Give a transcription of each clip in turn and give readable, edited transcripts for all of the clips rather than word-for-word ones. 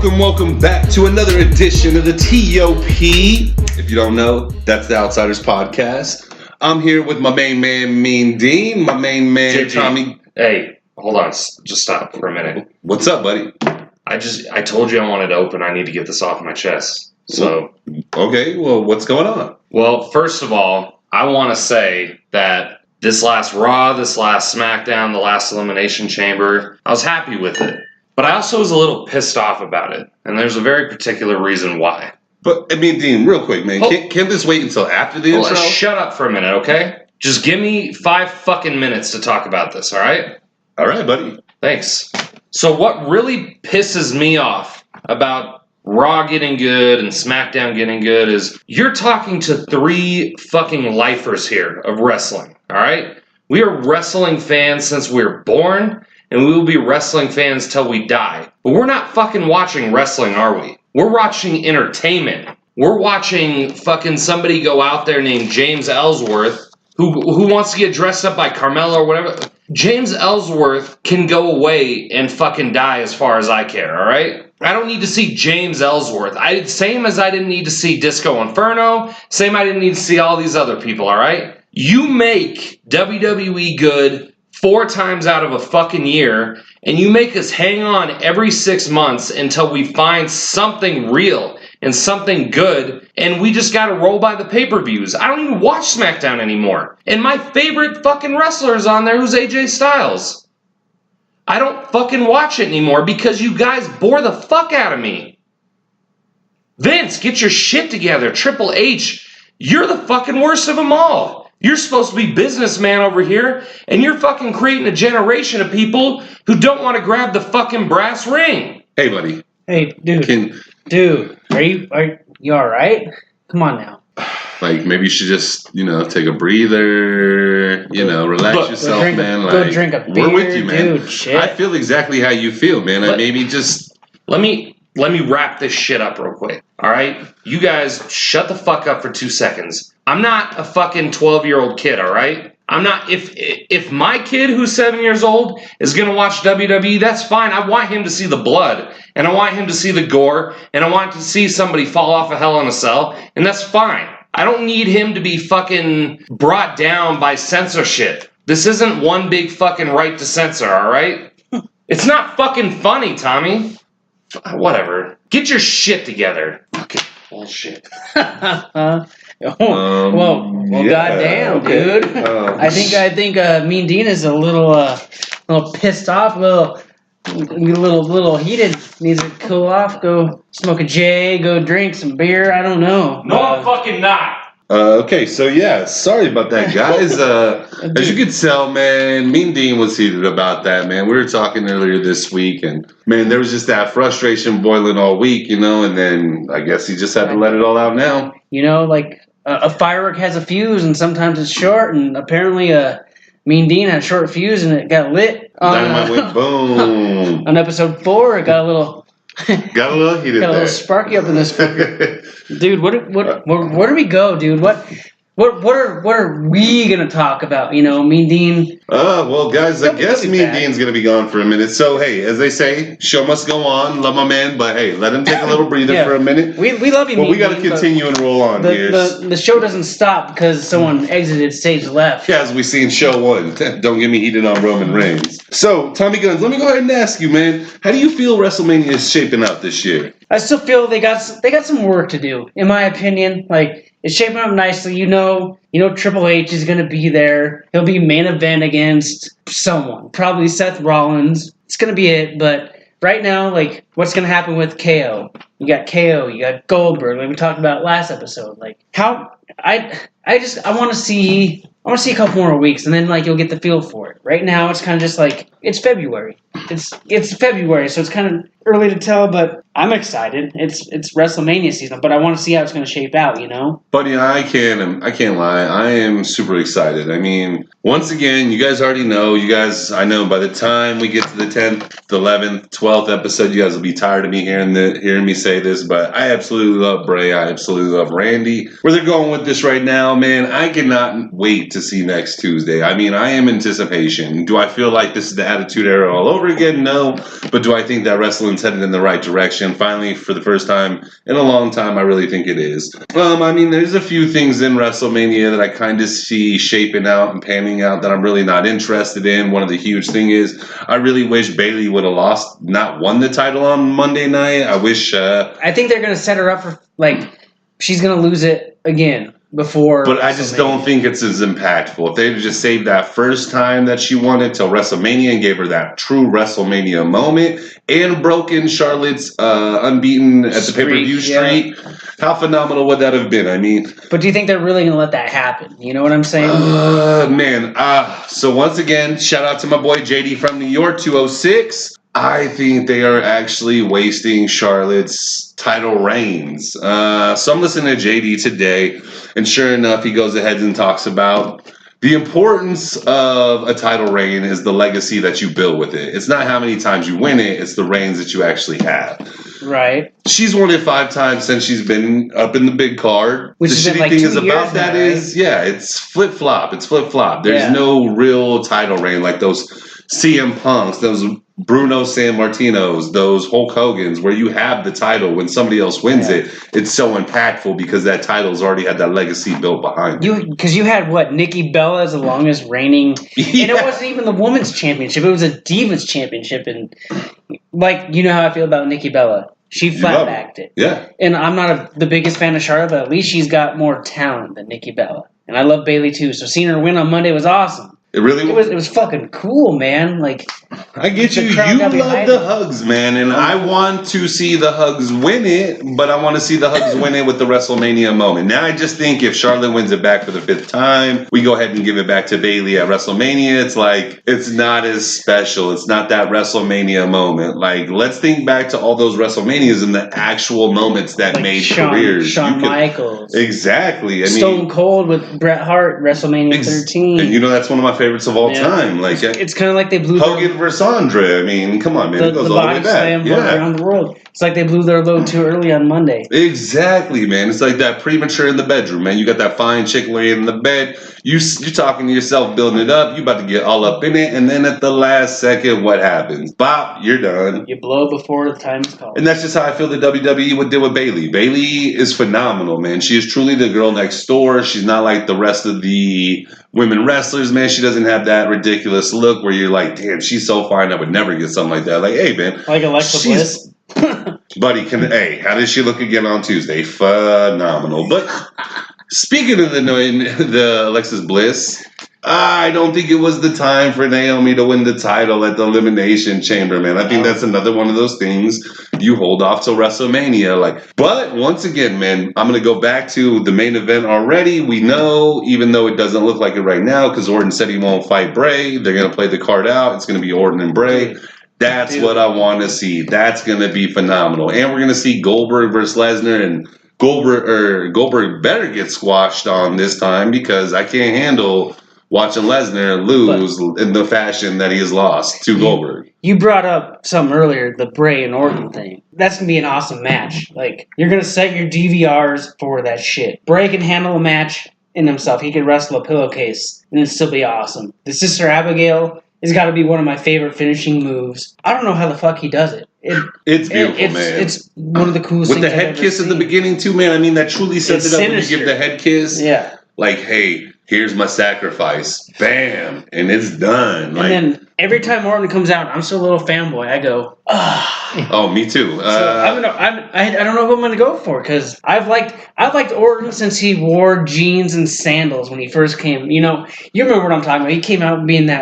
Welcome back to another edition of the TOP. If you don't know, that's the Outsiders Podcast. I'm here with my main man, Mean Dean, my main man, JG. Tommy. Hey, hold on. Just stop for a minute. What's up, buddy? I told you I wanted to open. I need to get this off my chest. So, okay, well, what's going on? Well, first of all, I want to say that this last Raw, this last SmackDown, the last Elimination Chamber, I was happy with it. But I also was a little pissed off about it. And there's a very particular reason why. But, I mean, Dean, real quick, man. Can't this wait until after the intro? Shut up for a minute, okay? Just give me 5 fucking minutes to talk about this, all right? All right, buddy. Thanks. So what really pisses me off about Raw getting good and SmackDown getting good is you're talking to 3 fucking lifers here of wrestling, all right? We are wrestling fans since we were born, and we will be wrestling fans till we die. But we're not fucking watching wrestling, are we? We're watching entertainment. We're watching fucking somebody go out there named James Ellsworth who wants to get dressed up by Carmella or whatever. James Ellsworth can go away and fucking die as far as I care, all right? I don't need to see James Ellsworth. Same as I didn't need to see Disco Inferno. Same I didn't need to see all these other people, all right? You make WWE good 4 times out of a fucking year, and you make us hang on every 6 months until we find something real and something good, and we just gotta roll by the pay-per-views. I don't even watch SmackDown anymore. And my favorite fucking wrestler is on there, who's AJ Styles. I don't fucking watch it anymore because you guys bore the fuck out of me. Vince, get your shit together. Triple H, you're the fucking worst of them all. You're supposed to be businessman over here, and you're fucking creating a generation of people who don't want to grab the fucking brass ring. Hey, buddy. Hey, dude. Dude, are you all right? Come on now. Like, maybe you should just, take a breather, relax yourself, man. Go drink a beer, we're with you, man. Dude, shit. I feel exactly how you feel, man. Maybe just... Let me wrap this shit up real quick, all right? You guys shut the fuck up for 2 seconds. I'm not a fucking 12-year-old kid, all right? I'm not... If my kid who's 7 years old is going to watch WWE, that's fine. I want him to see the blood, and I want him to see the gore, and I want to see somebody fall off a Hell in a Cell, and that's fine. I don't need him to be fucking brought down by censorship. This isn't one big fucking right to censor, all right? It's not fucking funny, Tommy. Whatever. Get your shit together. Fucking bullshit. Well, yeah, goddamn, okay. dude. I think Mean Dean is a little pissed off, a little heated. Needs to cool off. Go smoke a J. Go drink some beer. I don't know. No, I'm fucking not. Okay, so yeah, sorry about that, guys. As you can tell, man, Mean Dean was heated about that, man. We were talking earlier this week, and man, there was just that frustration boiling all week, and then I guess he just had to let it all out now. Like a firework has a fuse, and sometimes it's short, and apparently Mean Dean had a short fuse, and it got lit. Dynamite went boom. On episode 4, it got a little... Got a little heated. Got a little sparky up in this fucker. Dude, where do we go, dude? What are we gonna talk about? Mean Dean. Well, guys, I guess Mean Dean's gonna be gone for a minute. So hey, as they say, show must go on. Love my man, but hey, let him take a little breather for a minute. We love you, but Mean we got to continue and roll on here. The show doesn't stop because someone exited stage left. Yeah, as we see in show 1. Don't get me heated on Roman Reigns. So, Tommy Gunnz, let me go ahead and ask you, man. How do you feel WrestleMania is shaping up this year? I still feel they got some work to do, in my opinion. Like, it's shaping up nicely. Triple H is going to be there. He'll be main event against someone, probably Seth Rollins. It's going to be it. But right now, like, what's going to happen with KO? You got KO. You got Goldberg, like we talked about last episode. Like, how I want to see a couple more weeks, and then like you'll get the feel for it. Right now, it's kind of just like it's February. It's February, so it's kind of early to tell, but I'm excited. It's WrestleMania season, but I want to see how it's going to shape out, Buddy, I can't lie. I am super excited. I mean, once again, you guys already know. I know by the time we get to the 10th, 11th, 12th episode, you guys will be tired of me hearing me say this, but I absolutely love Bray. I absolutely love Randy. Where they're going with this right now, man, I cannot wait to see next Tuesday. I mean, I am anticipation. Do I feel like this is the Attitude Era all over again? No. But do I think that wrestling feeling's headed in the right direction. Finally, for the first time in a long time, I really think it is. I mean, there's a few things in WrestleMania that I kind of see shaping out and panning out that I'm really not interested in. One of the huge things is I really wish Bayley would have not won the title on Monday night. I wish... I think they're going to set her up for, she's going to lose it again. Before, but I just don't think it's as impactful. If they'd just saved that first time that she won it till WrestleMania and gave her that true WrestleMania moment and broken Charlotte's unbeaten at the pay-per-view streak, how phenomenal would that have been? I mean... But do you think they're really going to let that happen? You know what I'm saying? So once again, shout out to my boy JD from New York, 206. I think they are actually wasting Charlotte's title reigns. So I'm listening to JD today, and sure enough, he goes ahead and talks about the importance of a title reign is the legacy that you build with it. It's not how many times you win it, it's the reigns that you actually have. Right. She's won it 5 times since she's been up in the big card. Which the shitty thing is about that is, it's flip-flop. It's flip-flop. There's no real title reign like those CM Punks, those Bruno Sammartinos, those Hulk Hogans, where you have the title when somebody else wins it. It's so impactful because that title's already had that legacy built behind it. Because you had, Nikki Bella as the longest reigning, and it wasn't even the women's championship, it was a Divas championship, and, you know how I feel about Nikki Bella. She flat-backed it. Yeah. And I'm not the biggest fan of Charlotte, but at least she's got more talent than Nikki Bella. And I love Bayley, too, so seeing her win on Monday was awesome. It really was. It was fucking cool, man. I get you. You love the hugs, man, and I want to see the hugs win it, but I want to see the hugs win it with the WrestleMania moment. Now, I just think if Charlotte wins it back for the 5th time, we go ahead and give it back to Bayley at WrestleMania. It's not as special. It's not that WrestleMania moment. Let's think back to all those WrestleManias and the actual moments that made careers. Shawn Michaels. Exactly. Stone Cold with Bret Hart, WrestleMania 13. And that's one of my favorites of all time. It's kind of like they blew Hogan versus Andre. I mean, come on, man. It goes all the way back. Around the world. It's like they blew their load too early on Monday. Exactly, man. It's like that premature in the bedroom, man. You got that fine chick laying in the bed. You're talking to yourself, building it up. You about to get all up in it, and then at the last second, what happens? Bop, you're done. You blow before the time's called. And that's just how I feel the WWE would deal with Bayley. Bayley is phenomenal, man. She is truly the girl next door. She's not like the rest of the women wrestlers, man. She doesn't have that ridiculous look where you're like, damn, she's so fine. I would never get something like that. Hey, man. Like Alexa Bliss. Buddy, how does she look again on Tuesday? Phenomenal. But speaking of the Alexis Bliss, I don't think it was the time for Naomi to win the title at the Elimination Chamber, man. I think that's another one of those things you hold off till WrestleMania. But once again, man, I'm going to go back to the main event already. We know, even though it doesn't look like it right now, because Orton said he won't fight Bray, they're going to play the card out. It's going to be Orton and Bray. That's what I want to see. That's going to be phenomenal. And we're going to see Goldberg versus Lesnar, and Goldberg better get squashed on this time because I can't handle watching Lesnar lose in the fashion that he has lost to Goldberg. You brought up something earlier, the Bray and Orton thing. That's going to be an awesome match. You're going to set your DVRs for that shit. Bray can handle a match in himself. He could wrestle a pillowcase, and it'd still be awesome. The Sister Abigail has got to be one of my favorite finishing moves. I don't know how the fuck he does it. It's beautiful, man. It's one of the coolest things I've ever seen. With the head kiss at the beginning, too, man. I mean, that truly sets it up when you give the head kiss. Yeah. Hey, here's my sacrifice. Bam. And it's done. And then every time Orton comes out, I'm still a little fanboy. I go, Oh, me too. I don't know who I'm going to go for because I've liked Orton since he wore jeans and sandals when he first came. You remember what I'm talking about. He came out being that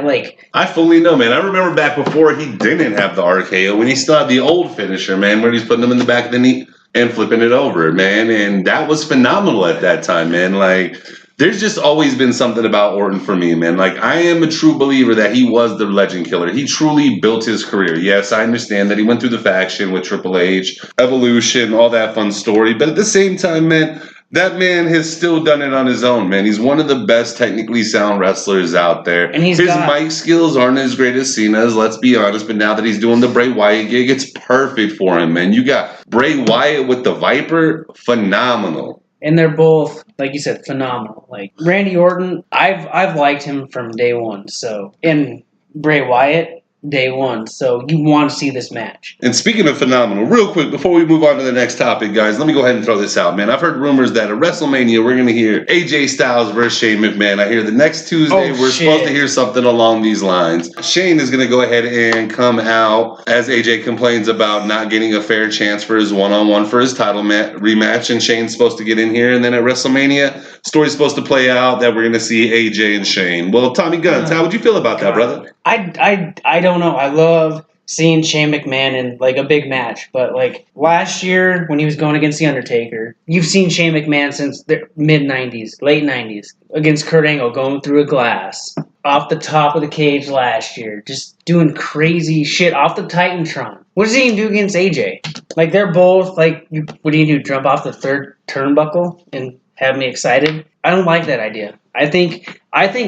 I fully know, man. I remember back before he didn't have the RKO when he still had the old finisher, man, where he's putting them in the back of the knee and flipping it over, man. And that was phenomenal at that time, man. There's just always been something about Orton for me, man. I am a true believer that he was the legend killer. He truly built his career. Yes, I understand that he went through the faction with Triple H, Evolution, all that fun story. But at the same time, man, that man has still done it on his own, man. He's one of the best technically sound wrestlers out there. And his mic skills aren't as great as Cena's, let's be honest. But now that he's doing the Bray Wyatt gig, it's perfect for him, man. You got Bray Wyatt with the Viper, phenomenal. And they're both, like you said, phenomenal. Randy Orton, I've liked him from day one. So, and Bray Wyatt, day one. So you want to see this match. And speaking of phenomenal, real quick, before we move on to the next topic, guys, let me go ahead and throw this out, man. I've heard rumors that at WrestleMania, we're going to hear AJ Styles versus Shane McMahon. I hear the next Tuesday, we're supposed to hear something along these lines. Shane is going to go ahead and come out as AJ complains about not getting a fair chance for his one-on-one for his title rematch, and Shane's supposed to get in here, and then at WrestleMania, story's supposed to play out that we're going to see AJ and Shane. Well, Tommy Gunnz, how would you feel about that, brother? I don't know. I love seeing Shane McMahon in like a big match, but like last year when he was going against The Undertaker, you've seen Shane McMahon since the mid-90s, late 90s, against Kurt Angle going through a glass, off the top of the cage last year, just doing crazy shit off the Titantron. What does he even do against AJ? Like they're both like, what do you do, jump off the third turnbuckle and have me excited? I don't like that idea. I think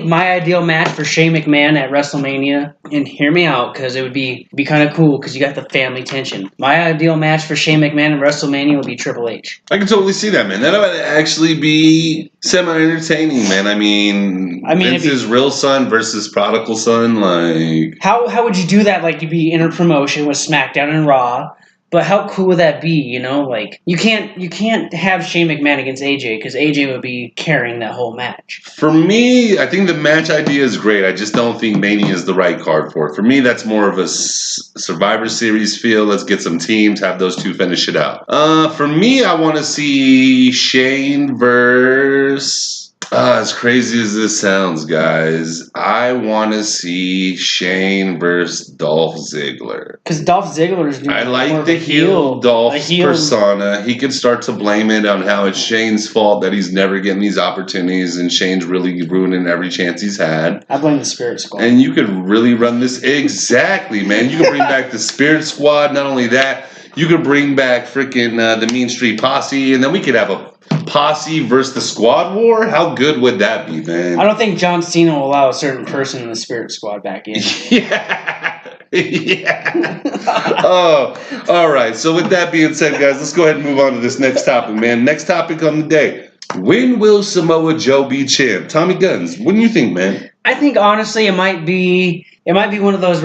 my ideal match for Shane McMahon at WrestleMania, and hear me out because it would be kind of cool because you got the family tension. My ideal match for Shane McMahon at WrestleMania would be Triple H. I can totally see that, man. That would actually be semi-entertaining, man. I mean Vince's real son versus prodigal son, like... How would you do that? Like, you'd be in a promotion with SmackDown and Raw. But how cool would that be, you know? Like, you can't have Shane McMahon against AJ because AJ would be carrying that whole match. For me, I think the match idea is great. I just don't think Mania is the right card for it. For me, that's more of a Survivor Series feel. Let's get some teams, have those two finish it out. For me, I want to see Shane versus... as crazy as this sounds, guys, I want to see Shane versus Dolph Ziggler. Because Dolph Ziggler is doing I like the heel Dolph persona. He could start to blame it on how it's Shane's fault that he's never getting these opportunities, and Shane's really ruining every chance he's had. I blame the Spirit Squad. And you could really run this exactly, man. You could bring back the Spirit Squad. Not only that, you could bring back freaking the Mean Street Posse, and then we could have a Posse versus the Squad War? How good would that be, man? I don't think John Cena will allow a certain person in the Spirit Squad back in. Yeah. Oh, all right. So with that being said, guys, let's go ahead and move on to this next topic, man. Next topic on the day. When will Samoa Joe be champ? Tommy Gunnz, what do you think, man? I think honestly it might be one of those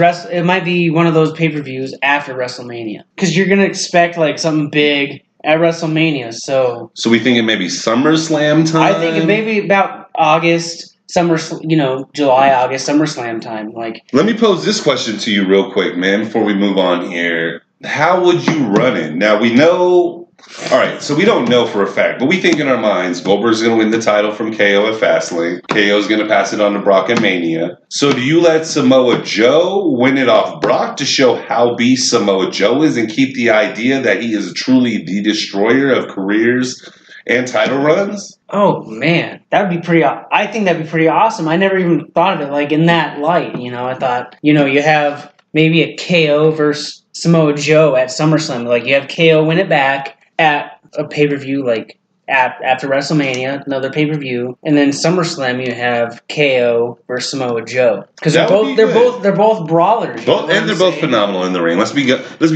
pay-per-views after WrestleMania. Because you're gonna expect like something big at WrestleMania, so we think it may be SummerSlam time? I think it may be about August, July, August, SummerSlam time. Like, let me pose this question to you real quick, man, before we move on here. How would you run it? Now, we know... All right, so we don't know for a fact, but we think in our minds Goldberg's going to win the title from KO at Fastlane. KO's going to pass it on to Brock at Mania. So do you let Samoa Joe win it off Brock to show how beast Samoa Joe is and keep the idea that he is truly the destroyer of careers and title runs? Oh, man. That would be pretty... I think that'd be pretty awesome. I never even thought of it like in that light, you know. I thought, you have maybe a KO versus Samoa Joe at SummerSlam. Like, you have KO win it back at a pay-per-view, like after WrestleMania, another pay-per-view, and then SummerSlam you have KO versus Samoa Joe because they're both brawlers. They're both phenomenal in the ring. Let's be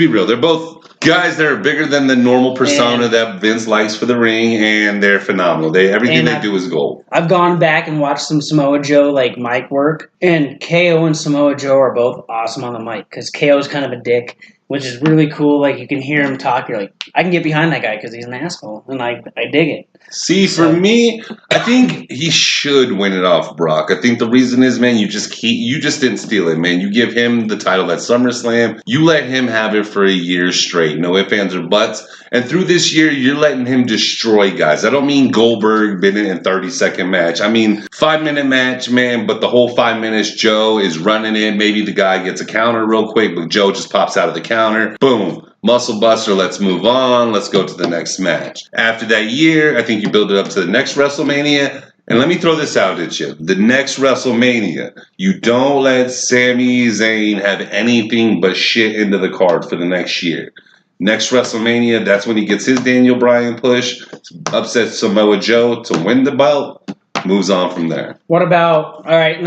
real. They're both guys that are bigger than the normal persona that Vince likes for the ring, and they're phenomenal. Everything they do is gold. I've gone back and watched some Samoa Joe like mic work, and KO and Samoa Joe are both awesome on the mic because KO is kind of a dick, which is really cool. Like, you can hear him talk. You're like, I can get behind that guy because he's an asshole. And I dig it. See, for me, I think he should win it off Brock. I think the reason is, man, you just didn't steal it, man. You give him the title at SummerSlam. You let him have it for a year straight. No ifs, ands, or buts. And through this year, you're letting him destroy guys. I don't mean Goldberg been in a 30-second match. I mean 5-minute match, man, but the whole 5 minutes, Joe is running in. Maybe the guy gets a counter real quick, but Joe just pops out of the counter. Boom. Muscle buster, let's move on. Let's go to the next match. After that year, I think you build it up to the next WrestleMania. And let me throw this out at you. The next WrestleMania, you don't let Sami Zayn have anything but shit into the card for the next year. Next WrestleMania, that's when he gets his Daniel Bryan push, upsets Samoa Joe to win the belt, moves on from there. What about, all right,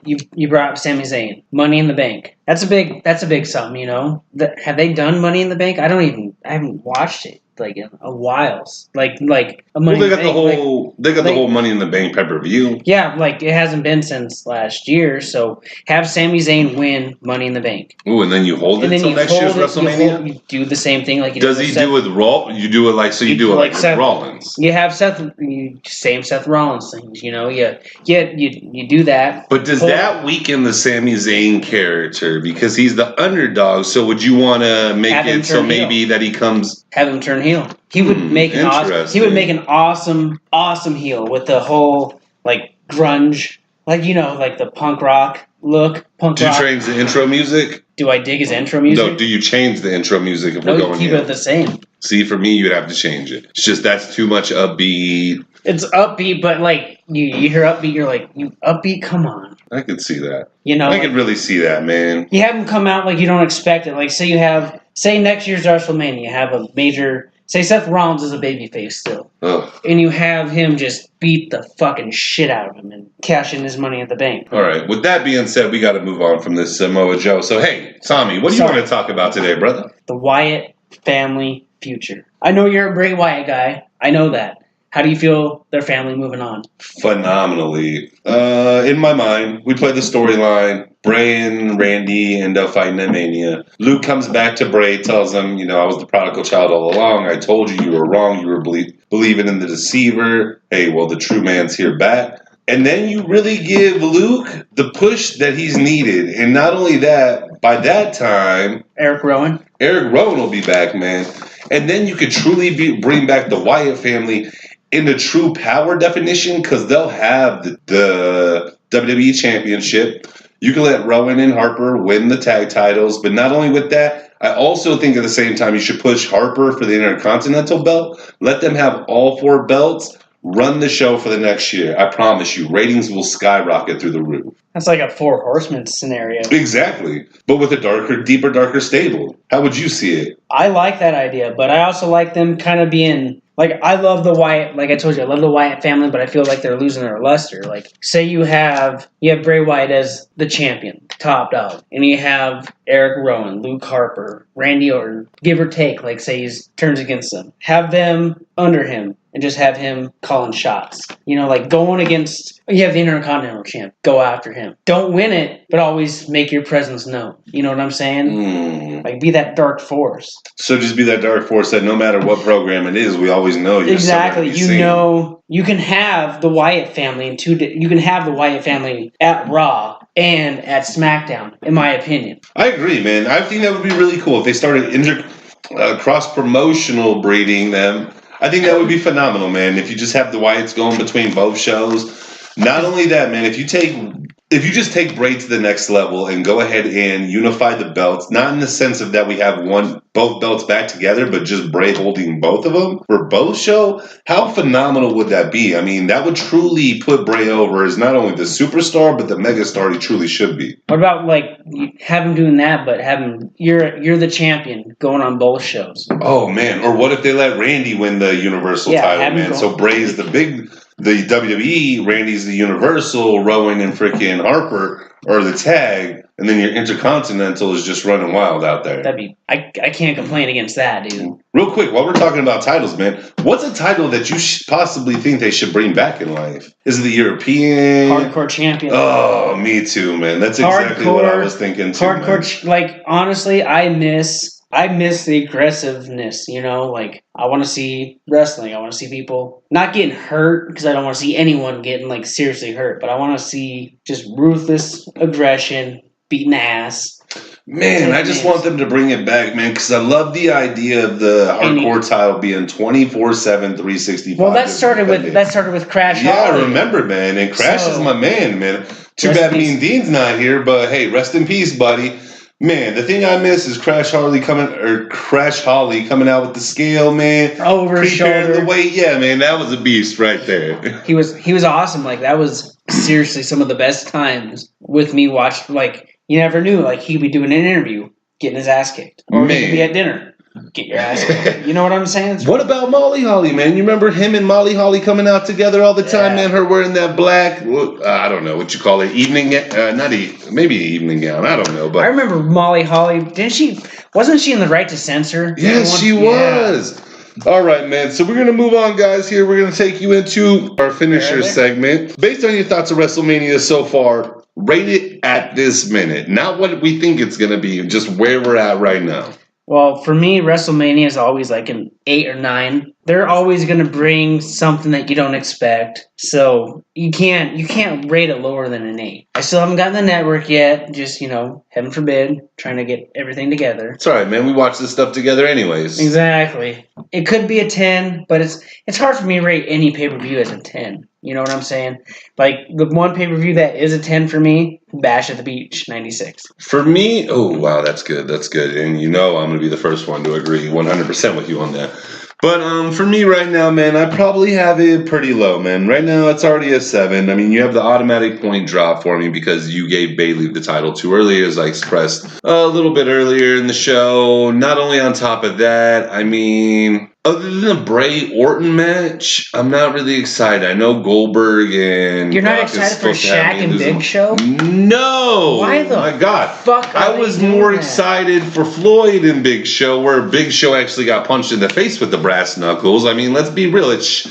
you brought up Sami Zayn, Money in the Bank. That's a big something, you know. Have they done Money in the Bank? I haven't watched it. like in a while. Like a Money Well, they in the got Bank. the whole Money in the Bank pay-per-view. Yeah, like it hasn't been since last year. So have Sami Zayn win Money in the Bank. Ooh, and then you hold it until next year's WrestleMania. You do the same thing like you Does he do it with Raw? You do it like you do it like with Rollins. You have same Seth Rollins things. You do that. But does that weaken the Sami Zayn character because he's the underdog? So would you want to make it so maybe that he comes? Have him turn heel. He would make an awesome. He would make an awesome heel with the whole like grunge, like the punk rock look. Do you change the intro music? Do I dig his intro music? No. Do you change the intro music if we're going? Keep it the same. See, for me, you'd have to change it. It's just that's too much upbeat. It's upbeat, but like you hear upbeat, you're like, you upbeat. Come on. I could see that. I could really see that, man. You have him come out like you don't expect it. Like say next year's WrestleMania, you have a major. Say Seth Rollins is a babyface still. Ugh. And you have him just beat the fucking shit out of him and cash in his Money at the Bank. All right. With that being said, we got to move on from this Samoa Joe. So, hey, Tommy, what do you want to talk about today, brother? The Wyatt family future. I know you're a Bray Wyatt guy. I know that. How do you feel their family moving on? Phenomenally. In my mind, we play the storyline. Bray and Randy end up fighting at Mania. Luke comes back to Bray, tells him, I was the prodigal child all along. I told you you were wrong. You were believing in the deceiver. Hey, well, the true man's here back. And then you really give Luke the push that he's needed. And not only that, by that time... Eric Rowan will be back, man. And then you could truly bring back the Wyatt family in the true power definition because they'll have the WWE Championship. You can let Rowan and Harper win the tag titles. But not only with that, I also think at the same time you should push Harper for the Intercontinental belt. Let them have all 4 belts. Run the show for the next year. I promise you, ratings will skyrocket through the roof. That's like a 4 Horsemen scenario. Exactly. But with a darker stable. How would you see it? I like that idea, but I also like them kind of being... Like, I love the Wyatt... Like I told you, I love the Wyatt family, but I feel like they're losing their luster. Like, say you have Bray Wyatt as the champion, top dog, and you have Eric Rowan, Luke Harper, Randy Orton, give or take, like, say he turns against them. Have them under him. And just have him calling shots. Like going against... You have the Intercontinental champ. Go after him. Don't win it, but always make your presence known. You know what I'm saying? Like, be that dark force. So just be that dark force that no matter what program it is, we always know you're exactly. You can have the Wyatt family in you can have the Wyatt family at Raw and at SmackDown, in my opinion. I agree, man. I think that would be really cool if they started cross-promotional breeding them. I think that would be phenomenal, man. If you just have the Wyatts going between both shows. Not only that, man, if you just take Bray to the next level and go ahead and unify the belts, not in the sense of that we have both belts back together, but just Bray holding both of them for both show, how phenomenal would that be? I mean, that would truly put Bray over as not only the superstar, but the megastar he truly should be. What about, like, have him doing that, but have him, you're the champion going on both shows? Oh, man. Or what if they let Randy win the Universal title, man? So Bray's the WWE, Randy's the Universal, Rowan and freaking Harper are the tag, and then your Intercontinental is just running wild out there. I can't complain against that, dude. Real quick, while we're talking about titles, man, what's a title that you possibly think they should bring back in life? Is it the European? Hardcore champion. Oh, me too, man. That's exactly what I was thinking too. Like, honestly, I miss the aggressiveness, like I want to see wrestling. I want to see people not getting hurt because I don't want to see anyone getting like seriously hurt, but I want to see just ruthless aggression, beating ass. Man, I just want them to bring it back, man, because I love the idea of the hardcore title being 24/7, 365. Well, that started with Crash. Yeah, Holly. I remember, man, and Crash is my man. Too bad Mean Dean's not here, but hey, rest in peace, buddy. Man, the thing I miss is Crash Holly coming out with the scale, man. Over his shoulder. The weight. Yeah, man, that was a beast right there. He was awesome. Like, that was seriously some of the best times with me watched. Like, you never knew, like, he'd be doing an interview, getting his ass kicked. Or he'd be at dinner. Get your ass kicked. You know what I'm saying? What about Molly Holly, man? You remember him and Molly Holly coming out together all the time, man? Her wearing that black, I don't know what you call it, maybe evening gown. I don't know. But I remember Molly Holly. Wasn't she in the Right to Censor? Yes, she was. All right, man. So we're going to move on, guys, here. We're going to take you into our finisher segment. Based on your thoughts of WrestleMania so far, rate it at this minute. Not what we think it's going to be, just where we're at right now. Well, for me, WrestleMania is always like an 8 or 9. They're always going to bring something that you don't expect. So you can't rate it lower than an 8. I still haven't gotten the network yet. Just, heaven forbid, trying to get everything together. It's all right, man. We watch this stuff together anyways. Exactly. It could be a 10, but it's hard for me to rate any pay-per-view as a 10. You know what I'm saying? Like, the one pay-per-view that is a 10 for me, Bash at the Beach, 96. For me, oh, wow, that's good. That's good. And I'm going to be the first one to agree 100% with you on that. But for me right now, man, I probably have it pretty low, man. Right now, it's already a 7. I mean, you have the automatic point drop for me because you gave Bayley the title too early, as I expressed a little bit earlier in the show. Not only on top of that, I mean, other than the Bray Orton match, I'm not really excited. I know Goldberg and You're not excited for Shaq and Big Show? No. Why the my God. fuck I was more excited for Floyd and Big Show, where Big Show actually got punched in the face with the brass knuckles. I mean, let's be real. It's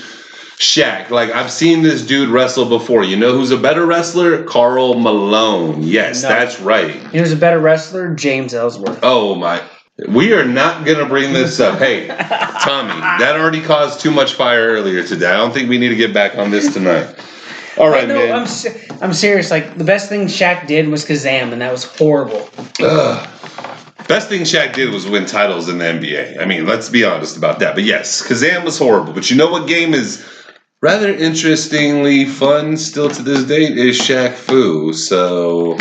Shaq. Like, I've seen this dude wrestle before. You know who's a better wrestler? Karl Malone. Yes, that's right. You know who's a better wrestler? James Ellsworth. Oh, my. We are not going to bring this up. Hey, Tommy, that already caused too much fire earlier today. I don't think we need to get back on this tonight. All right, man. I'm serious. Like, the best thing Shaq did was Kazam, and that was horrible. Best thing Shaq did was win titles in the NBA. I mean, let's be honest about that. But yes, Kazam was horrible. But you know what game is rather interestingly fun still to this date is Shaq Fu. So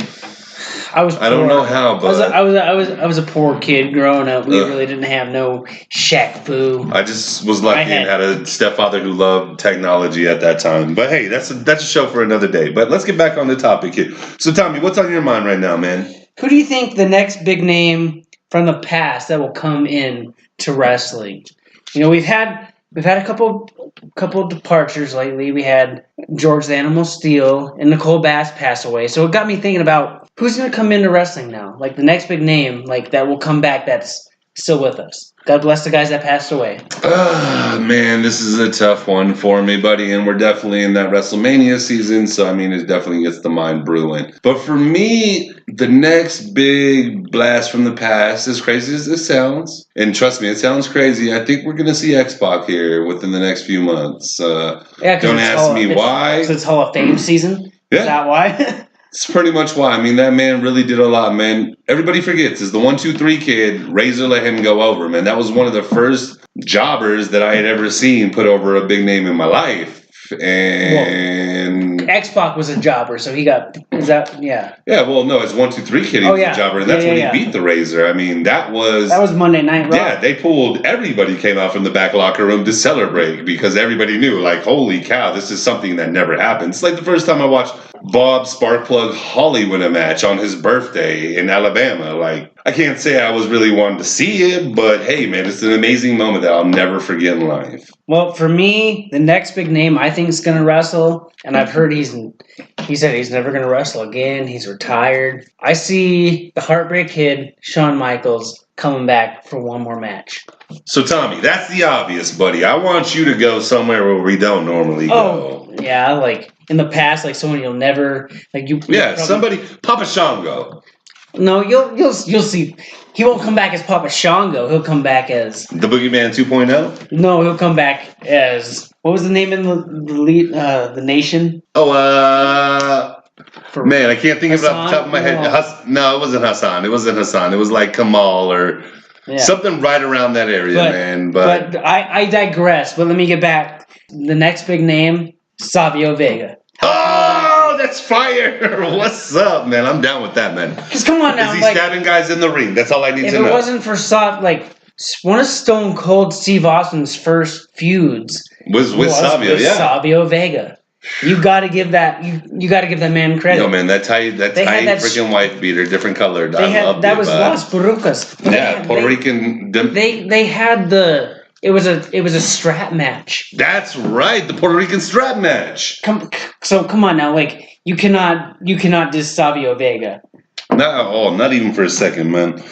I don't know how, but I was a poor kid growing up. We really didn't have no Shaq Fu. I just was lucky and had a stepfather who loved technology at that time. But hey, that's a show for another day. But let's get back on the topic here. So Tommy, what's on your mind right now, man? Who do you think the next big name from the past that will come in to wrestling? We've had a couple departures lately. We had George the Animal Steele and Nicole Bass pass away. So it got me thinking about who's going to come into wrestling now? Like, the next big name, like, that will come back that's still with us. God bless the guys that passed away. Man, this is a tough one for me, buddy. And we're definitely in that WrestleMania season. So, I mean, it definitely gets the mind brewing. But for me, the next big blast from the past, as crazy as it sounds, and trust me, it sounds crazy, I think we're going to see X-Pac here within the next few months. Don't ask me why. Because it's Hall of Fame season? Yeah. Is that why? It's pretty much why. I mean, that man really did a lot, man. Everybody forgets is the 1-2-3 kid. Razor let him go over, man. That was one of the first jobbers that I had ever seen put over a big name in my life. And X-Pac was a jobber, so he got. Is that yeah? Yeah, well, no, it's 1-2-3 kid. He was a jobber, and that's when he beat the Razor. I mean, that was Monday Night Raw. Yeah, they pulled. Everybody came out from the back locker room to celebrate because everybody knew, like, holy cow, this is something that never happens. It's like the first time I watched Bob Sparkplug Holly win a match on his birthday in Alabama. Like, I can't say I was really wanting to see it, but hey, man, it's an amazing moment that I'll never forget in life. Well, for me, the next big name I think is going to wrestle, and I've heard he said he's never going to wrestle again. He's retired. I see the Heartbreak Kid, Shawn Michaels, coming back for one more match. So, Tommy, that's the obvious, buddy. I want you to go somewhere where we don't normally go. Oh, yeah, like in the past, like someone you'll never like you. Yeah, somebody, Papa Shango. No, you'll see. He won't come back as Papa Shango. He'll come back as the Boogeyman 2.0. No, he'll come back as what was the name in the nation? Oh, man, I can't think of it off the top of my head. No, it wasn't Hassan. It was like Kamal or something right around that area, man. But I digress. But let me get back. The next big name, Savio Vega. Oh, that's fire! What's up, man? I'm down with that, man. Because come on now, is he stabbing guys in the ring? That's all I need to know. If it wasn't for one of Stone Cold Steve Austin's first feuds was with Savio, Savio Vega. You got to give that man credit. Yo, man, that tight freaking wife beater, different colored. That was Las Perucas. Yeah, Puerto Rican. They had it was a strap match. That's right, the Puerto Rican strap match. Come on now, like you cannot diss Savio Vega. No, not even for a second, man.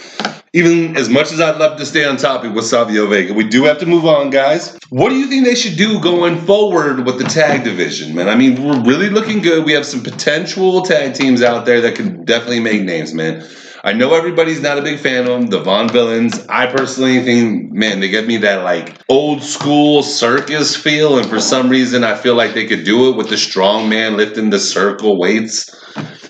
even as much as I'd love to stay on topic with Savio Vega, we do have to move on, guys. What do you think they should do going forward with the tag division, man? I mean, we're really looking good. We have some potential tag teams out there that could definitely make names, man. I know everybody's not a big fan of them, the Von Villains. I personally think, man, they give me that like old school circus feel, and for some reason I feel like they could do it with the strong man lifting the circle weights.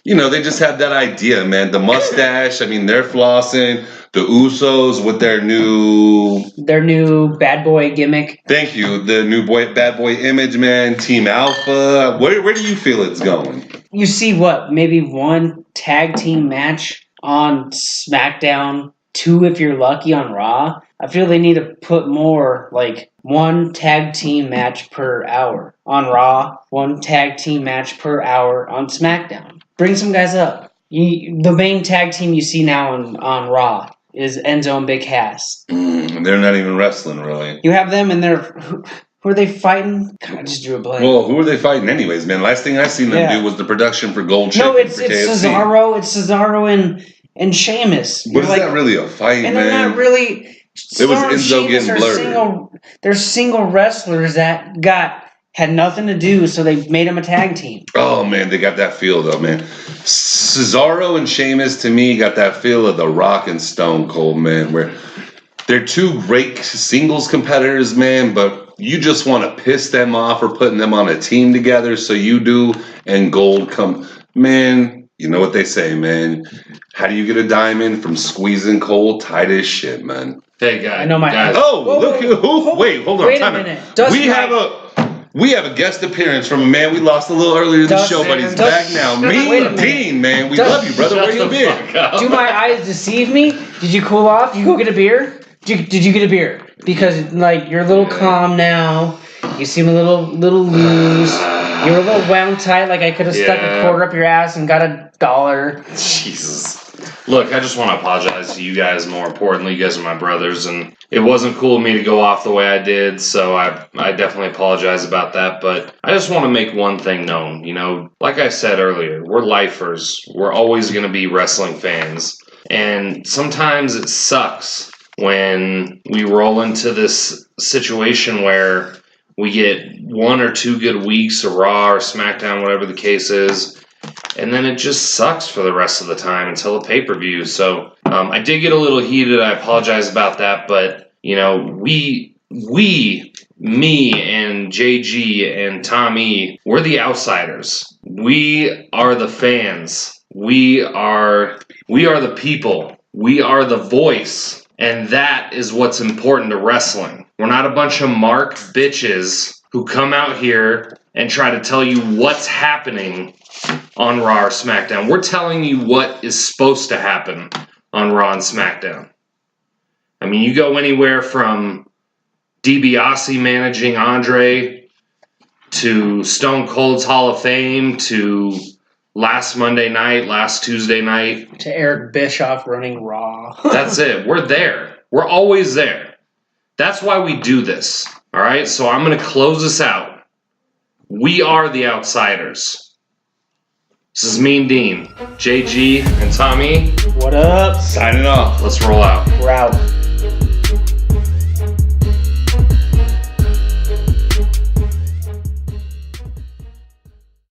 You know, they just have that idea, man. The mustache, I mean, they're flossing. The Usos with their new bad boy gimmick. Thank you. The new bad boy image, man. Team Alpha. Where do you feel it's going? You see what? Maybe one tag team match on SmackDown, 2 if you're lucky on Raw. I feel they need to put more, like 1 tag team match per hour on Raw, 1 tag team match per hour on SmackDown. Bring some guys up. The main tag team you see now on Raw is Enzo and Big Cass. They're not even wrestling, really. You have them, and who are they fighting? God, I just drew a blank. Well, who are they fighting anyways, man? Last thing I seen them do was the production for Gold Chicken. No, it's Cesaro. It's Cesaro and Sheamus. But is that really a fight, and man? And they're not really... It was Enzo getting blurred. They're single wrestlers that had nothing to do, so they made them a tag team. Oh, man, they got that feel, though, man. Cesaro and Sheamus, to me, got that feel of The Rock and Stone Cold, man, where they're 2 great singles competitors, man, but you just want to piss them off for putting them on a team together, so you do, and gold come. Man, you know what they say, man. How do you get a diamond? From squeezing coal tight as shit, man. Hey, guys. I know my guys. Oh, look who. Wait, hold on. Wait a minute. We have a guest appearance from a man we lost a little earlier in the show, but he's back now. Mean Dean, man. We love you, brother. Where you been? Do my eyes deceive me? Did you cool off? You go get a beer? Did you get a beer? Because like you're a little calm now. You seem a little loose. You're a little wound tight. Like I could have stuck a quarter up your ass and got $1. Jesus. Look, I just want to apologize to you guys. More importantly, you guys are my brothers, and it wasn't cool of me to go off the way I did, so I definitely apologize about that, but I just want to make one thing known. You know, like I said earlier, we're lifers. We're always going to be wrestling fans, and sometimes it sucks when we roll into this situation where we get 1 or 2 good weeks of Raw or SmackDown, whatever the case is, and then it just sucks for the rest of the time until the pay-per-view. So I did get a little heated. I apologize about that. But, you know, me and JG and Tommy, we're the outsiders. We are the fans. We are the people. We are the voice. And that is what's important to wrestling. We're not a bunch of mark bitches who come out here and try to tell you what's happening on Raw or SmackDown. We're telling you what is supposed to happen on Raw and SmackDown. I mean, you go anywhere from DiBiase managing Andre to Stone Cold's Hall of Fame to last Monday night, last Tuesday night. To Eric Bischoff running Raw. That's it. We're there. We're always there. That's why we do this. All right? So I'm going to close this out. We are the outsiders. This is Mean Dean, JG, and Tommy. What up? Signing off. Let's roll out. We're out.